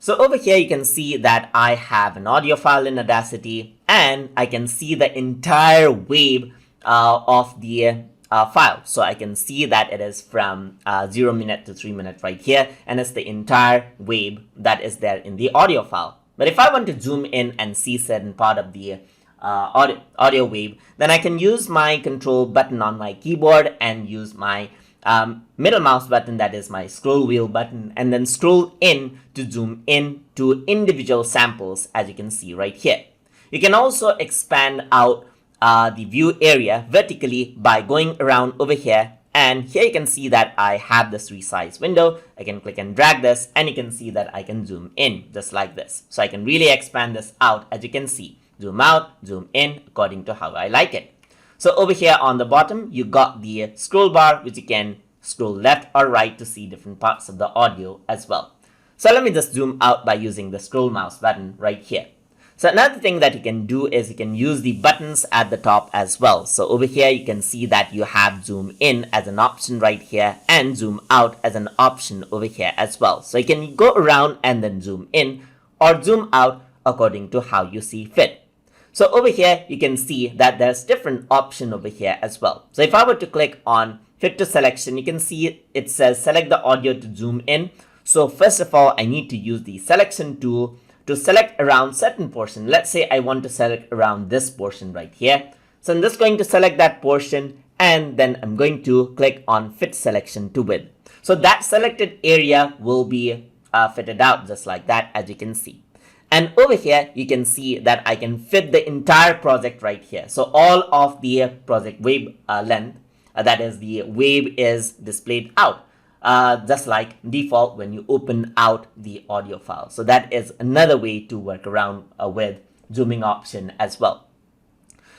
So over here, you can see that I have an audio file in Audacity, and I can see the entire wave of the file. So I can see that it is from 0 minute to 3 minutes right here, and it's the entire wave that is there in the audio file. But if I want to zoom in and see certain part of the audio wave, then I can use my control button on my keyboard and use my middle mouse button, that is my scroll wheel button, and then scroll in to zoom in to individual samples, as you can see right here. You can also expand out the view area vertically by going around over here, and here you can see that I have this resize window. I can click and drag this, and you can see that I can zoom in just like this. So I can really expand this out, as you can see. Zoom out, zoom in, according to how I like it. So over here on the bottom, you got the scroll bar, which you can scroll left or right to see different parts of the audio as well. So let me just zoom out by using the scroll mouse button right here. So another thing that you can do is you can use the buttons at the top as well. So over here, you can see that you have zoom in as an option right here and zoom out as an option over here as well. So you can go around and then zoom in or zoom out according to how you see fit. So over here, you can see that there's different option over here as well. So if I were to click on fit to selection, you can see it says select the audio to zoom in. So first of all, I need to use the selection tool to select around certain portion. Let's say I want to select around this portion right here. So I'm just going to select that portion, and then I'm going to click on fit selection to width. So that selected area will be fitted out just like that, as you can see. And over here, you can see that I can fit the entire project right here. So all of the project wave length, that is the wave, is displayed out, just like default when you open out the audio file. So that is another way to work around with zooming option as well.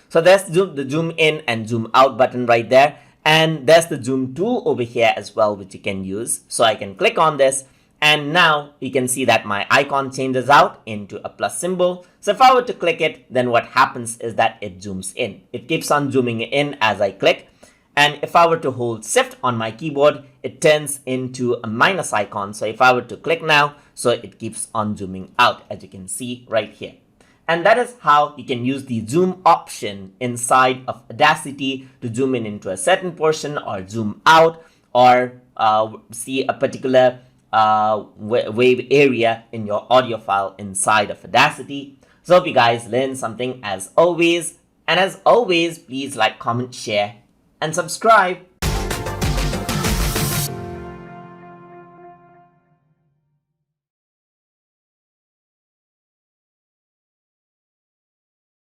So there's the zoom in and zoom out button right there. And there's the zoom tool over here as well, which you can use. So I can click on this. And now you can see that my icon changes out into a plus symbol. So if I were to click it, then what happens is that it zooms in. It keeps on zooming in as I click. And if I were to hold shift on my keyboard, it turns into a minus icon. So if I were to click now, so it keeps on zooming out, as you can see right here. And that is how you can use the zoom option inside of Audacity to zoom in into a certain portion or zoom out or see a particular wave area in your audio file inside of Audacity. So hope you guys learned something as always. And as always, please like, comment, share, and subscribe.